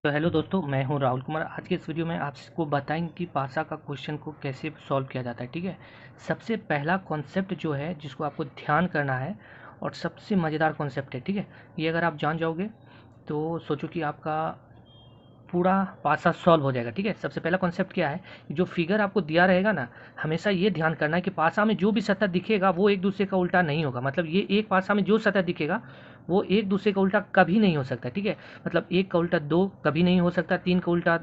तो हेलो दोस्तों, मैं हूं राहुल कुमार। आज के इस वीडियो में आपको बताएंगे कि पासा का क्वेश्चन को कैसे सॉल्व किया जाता है। ठीक है, सबसे पहला कॉन्सेप्ट जो है जिसको आपको ध्यान करना है और सबसे मज़ेदार कॉन्सेप्ट है। ठीक है, ये अगर आप जान जाओगे तो सोचो कि आपका पूरा पासा सॉल्व हो जाएगा। ठीक है, सबसे पहला कॉन्सेप्ट क्या है, जो फिगर आपको दिया रहेगा ना, हमेशा ये ध्यान करना है कि पासा में जो भी सतह दिखेगा वो एक दूसरे का उल्टा नहीं होगा। मतलब ये एक पासा में जो सतह दिखेगा वो एक दूसरे का उल्टा कभी नहीं हो सकता। ठीक है, मतलब एक का उल्टा दो कभी नहीं हो सकता, तीन का उल्टा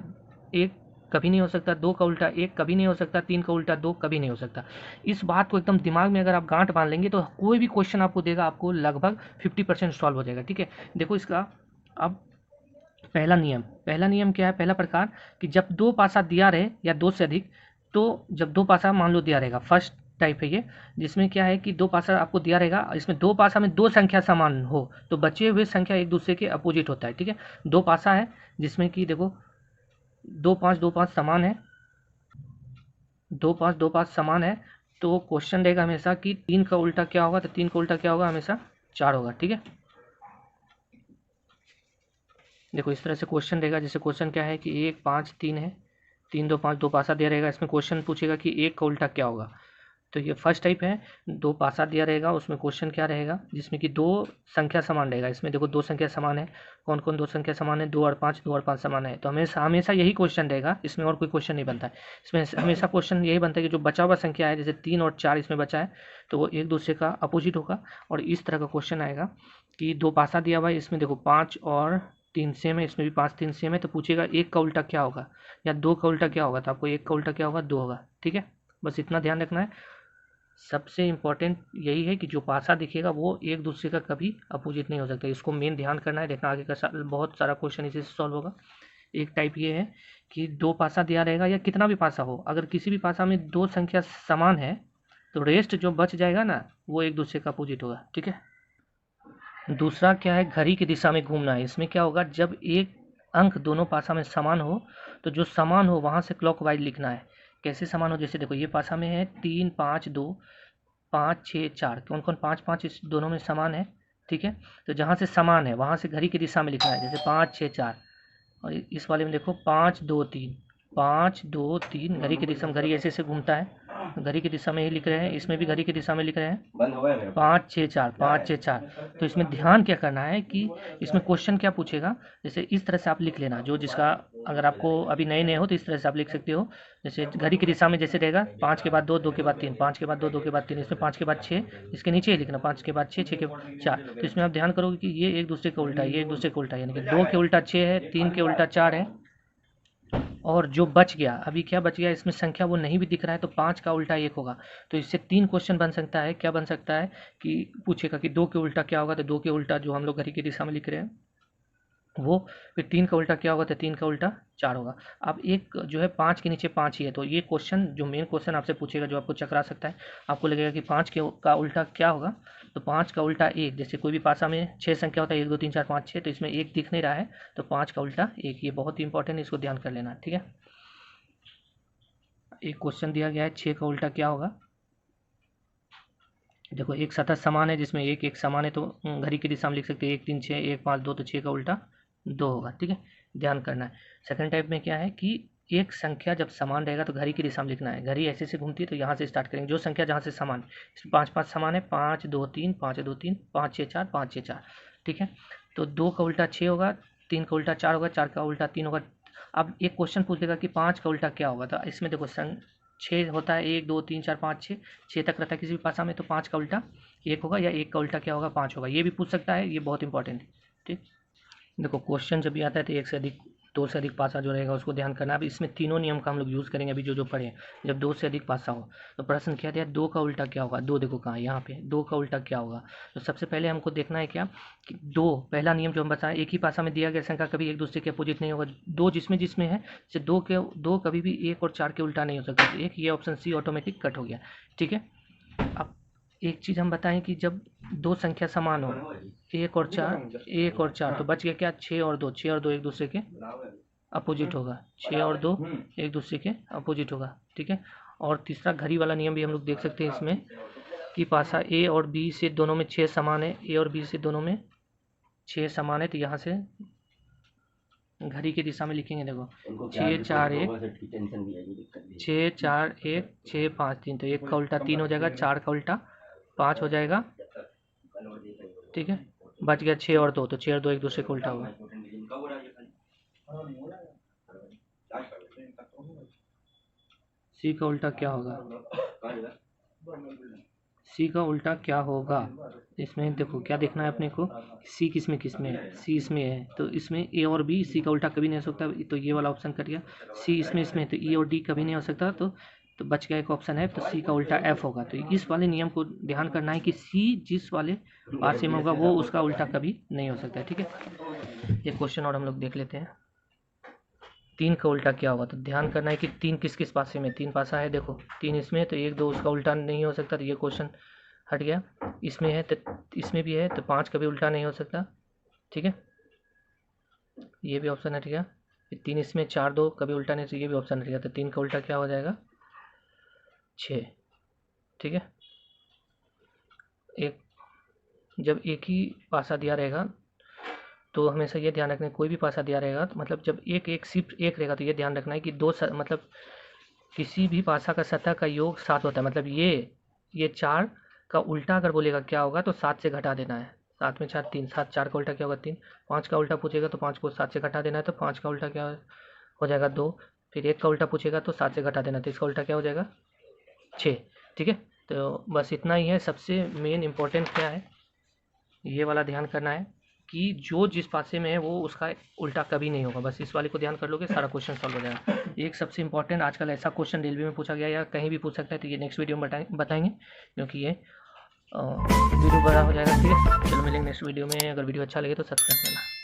एक कभी नहीं हो सकता, दो का उल्टा एक कभी नहीं हो सकता, तीन का उल्टा दो कभी नहीं हो सकता। इस बात को एकदम दिमाग में अगर आप गांठ बांध लेंगे तो कोई भी क्वेश्चन आपको देगा आपको लगभग 50% सॉल्व हो जाएगा। ठीक है, देखो इसका अब पहला नियम क्या है, पहला प्रकार कि जब दो पासा दिया रहे या दो से अधिक, तो जब दो पासा मान लो दिया रहेगा, फर्स्ट टाइप है ये, जिसमें क्या है कि दो पासा आपको दिया रहेगा, इसमें दो पासा में दो संख्या समान हो तो बचे हुए संख्या एक दूसरे के अपोजिट होता है। ठीक है, दो पासा है जिसमें कि देखो दो पाँच समान है, दो पाँच समान है, तो क्वेश्चन रहेगा हमेशा कि तीन का उल्टा क्या होगा, तो तीन का उल्टा क्या होगा, हमेशा चार होगा। ठीक है, देखो इस तरह से क्वेश्चन रहेगा। जैसे क्वेश्चन क्या है कि एक पाँच तीन है, तीन दो पाँच, दो पासा दिया रहेगा, इसमें क्वेश्चन पूछेगा कि एक का उल्टा क्या होगा। तो ये फर्स्ट टाइप है, दो पासा दिया रहेगा, उसमें क्वेश्चन क्या रहेगा, जिसमें कि दो संख्या समान रहेगा। इसमें देखो दो संख्या समान है, कौन कौन दो संख्या समान है, दो और पाँच समान है, तो हमेशा हमेशा यही क्वेश्चन रहेगा, इसमें और कोई क्वेश्चन नहीं बनता है। इसमें हमेशा क्वेश्चन यही बनता है कि जो बचा हुआ संख्या है, जैसे तीन और चार इसमें बचा है, तो वो एक दूसरे का अपोजिट होगा। और इस तरह का क्वेश्चन आएगा कि दो पासा दिया हुआ है, इसमें देखो पाँच और तीन सेम है, इसमें भी पाँच तीन सेम है, तो पूछेगा एक का उल्टा क्या होगा या दो का उल्टा क्या होगा, तो आपको एक का उल्टा क्या होगा, दो होगा। ठीक है, बस इतना ध्यान रखना है। सबसे इम्पोर्टेंट यही है कि जो पासा दिखेगा वो एक दूसरे का कभी अपोजिट नहीं हो सकता। इसको मेन ध्यान करना है, देखना आगे का बहुत सारा क्वेश्चन इसी से सॉल्व होगा। एक टाइप ये है कि दो पासा दिया रहेगा या कितना भी पासा हो, अगर किसी भी पासा में दो संख्या समान है तो रेस्ट जो बच जाएगा ना वो एक दूसरे का अपोजिट होगा। ठीक है, दूसरा क्या है, घड़ी की दिशा में घूमना है। इसमें क्या होगा, जब एक अंक दोनों पासा में समान हो तो जो समान हो वहाँ से क्लॉकवाइज लिखना है। कैसे समान हो, जैसे देखो ये पासा में है तीन पाँच दो, पाँच छः चार, कौन कौन पाँच पाँच इस दोनों में समान है। ठीक है, तो जहाँ से समान है वहाँ से घड़ी की दिशा में लिखना है, जैसे पाँच छः चार। और इस वाले में देखो पाँच दो तीन, पाँच दो तीन, घड़ी की दिशा में घड़ी ऐसे ऐसे घूमता है, घड़ी की दिशा में ही लिख रहे हैं, इसमें भी घड़ी की दिशा में लिख रहे हैं, पाँच छः चार, पाँच छः चार। तो इसमें ध्यान क्या करना है कि इसमें क्वेश्चन क्या पूछेगा, जैसे इस तरह से आप लिख लेना, जो जिसका अगर आपको अभी नए नए हो तो इस तरह से आप लिख सकते हो। जैसे घड़ी की दिशा में जैसे रहेगा पाँच के बाद दो, दो के बाद तीन, पाँच के बाद दो, दो के बाद तीन, इसमें पाँच के बाद छः, इसके नीचे ही लिखना पाँच के बाद छः, छः के बाद चार। तो इसमें आप ध्यान करोगे कि ये एक दूसरे का उल्टा है, ये एक दूसरे का उल्टा है, यानी कि दो के उल्टा छः है, तीन के उल्टा चार है, और जो बच गया अभी क्या बच गया, इसमें संख्या वो नहीं भी दिख रहा है, तो पाँच का उल्टा एक होगा। तो इससे तीन क्वेश्चन बन सकता है। क्या बन सकता है कि पूछेगा कि दो के उल्टा क्या होगा, तो दो के उल्टा जो हम लोग घड़ी की दिशा में लिख रहे हैं वो, फिर तीन का उल्टा क्या होगा, तो तीन का उल्टा चार होगा। अब एक जो है पाँच के नीचे पाँच ही है, तो ये क्वेश्चन जो मेन क्वेश्चन आपसे पूछेगा जो आपको चकरा सकता है, आपको लगेगा कि पाँच के का उल्टा क्या होगा, तो पाँच का उल्टा एक, जैसे कोई भी पासा में छः संख्या होता है, एक दो तीन चार पाँच छः, तो इसमें एक दिख नहीं रहा है, तो पाँच का उल्टा एक। ये बहुत ही इंपॉर्टेंट, इसको ध्यान कर लेना। ठीक है, एक क्वेश्चन दिया गया है छः का उल्टा क्या होगा। देखो एक सतह समान है जिसमें एक एक समान है, तो घड़ी की दिशा में लिख सकते हैं एक तीन छः, एक पाँच दो, तो छः का उल्टा दो होगा। ठीक है, ध्यान करना है। सेकंड टाइप में क्या है कि एक संख्या जब समान रहेगा तो घड़ी की दिशा में लिखना है। घड़ी ऐसे से घूमती है तो यहाँ से स्टार्ट करेंगे, जो संख्या जहाँ से समान, इसमें पाँच पाँच समान है, पाँच दो तीन, पाँच दो तीन, पाँच छः चार, पाँच छः चार। ठीक है, तो दो का उल्टा छः होगा, तीन का उल्टा चार होगा, चार का उल्टा तीन होगा। अब एक क्वेश्चन पूछेगा कि पाँच का उल्टा क्या होगा, तो इसमें देखो छः होता है, एक दो तीन चार पाँच छः, छः तक रहता है किसी भी भाषा में, तो पाँच का उल्टा एक होगा, या एक का उल्टा क्या होगा, पाँच होगा। ये भी पूछ सकता है, ये बहुत इंपॉर्टेंट है। ठीक, देखो क्वेश्चन जब भी आता है तो एक से अधिक, दो से अधिक पासा जो रहेगा उसको ध्यान करना। अब इसमें तीनों नियम का हम लोग यूज़ करेंगे अभी जो जो पढ़े हैं। जब दो से अधिक पासा हो तो प्रश्न क्या दिया, दो का उल्टा क्या होगा, दो देखो कहाँ है, यहाँ पे दो का उल्टा क्या होगा। तो सबसे पहले हमको देखना है क्या कि दो, पहला नियम जो हम बताएं, एक ही पासा में दिया गया संख्या कभी एक दूसरे के अपोजिट नहीं होगा। दो जिसमें जिसमें है, जैसे दो कभी भी एक और चार के उल्टा नहीं हो सकता, तो एक, ये ऑप्शन सी ऑटोमेटिक कट हो गया। ठीक है, अब एक चीज़ हम बताएं कि जब दो संख्या समान हो, एक और चार, एक और चार, तो बच गया क्या, छः और दो, छः और दो एक दूसरे के अपोजिट होगा, छः और दो एक दूसरे के अपोजिट होगा। ठीक है, और तीसरा घड़ी वाला नियम भी हम लोग देख सकते हैं इसमें कि पासा ए और बी से दोनों में छः समान है, ए और बी से दोनों में छः समान है, तो यहाँ से घड़ी की दिशा में लिखेंगे। देखो 6 4 1 6 4 1 6 5 3, तो 1 का उल्टा 3 हो जाएगा, 4 का उल्टा 5 हो जाएगा, ठीक है। बच गया 6 और 2, तो 6 और 2 एक दूसरे को उल्टा होगा। सी का उल्टा क्या होगा? सी का उल्टा क्या होगा? इसमें देखो क्या देखना है अपने को, सी किस में है? सी इसमें है, तो इसमें ए और बी, सी का उल्टा कभी नहीं हो सकता, तो ये वाला ऑप्शन कट गया। सी इसमें है, तो ई और डी कभी नहीं हो सकता, तो बच गया एक ऑप्शन है, तो सी का उल्टा एफ होगा। तो इस वाले नियम को ध्यान करना है कि सी जिस वाले पासे में होगा वो उसका उल्टा कभी नहीं हो सकता है, ठीक है। ये क्वेश्चन और हम लोग देख लेते हैं। 3 का उल्टा क्या होगा? तो ध्यान करना है कि 3 किस किस पासे में, 3 पासा है, देखो 3 इसमें, तो 1 2 उसका उल्टा नहीं हो सकता, तो ये क्वेश्चन हट गया। इसमें है तो इसमें भी है, तो 5 कभी उल्टा नहीं हो सकता, ठीक है, ये भी ऑप्शन हट गया। 3 इसमें, 4 2 कभी उल्टा नहीं, तो ये भी ऑप्शन हट गया। तो 3 का उल्टा क्या हो जाएगा? 6, ठीक है। जब एक ही पासा दिया रहेगा तो हमेशा ये ध्यान रखना है, कोई भी पासा दिया रहेगा तो मतलब जब एक सिर्फ एक रहेगा, तो ये ध्यान रखना है कि मतलब किसी भी पासा का सतह का योग 7 होता है। मतलब ये 4 का उल्टा अगर बोलेगा क्या होगा, तो 7 से घटा देना है। 7 में 4 3, 7 4 का उल्टा क्या होगा? 3। 5 का उल्टा पूछेगा तो 5 को 7 से घटा देना है, तो 5 का उल्टा क्या हो जाएगा? 2। फिर 1 का उल्टा पूछेगा तो 7 से घटा देना, तो इसका उल्टा क्या हो जाएगा? 6, ठीक है। तो बस इतना ही है। सबसे मेन इम्पोर्टेंट क्या है, ये वाला ध्यान करना है कि जो जिस पासे में है वो उसका उल्टा कभी नहीं होगा। बस इस वाले को ध्यान कर लोगे, सारा क्वेश्चन सॉल्व हो जाएगा। एक सबसे इंपॉर्टेंट आजकल ऐसा क्वेश्चन रेलवे में पूछा गया या कहीं भी पूछ सकता है, तो ये नेक्स्ट वीडियो में बताएंगे, क्योंकि ये वीडियो बड़ा हो जाएगा, ठीक है। चलो मिलेंगे नेक्स्ट वीडियो में। अगर वीडियो अच्छा लगे तो सब्सक्राइब करना।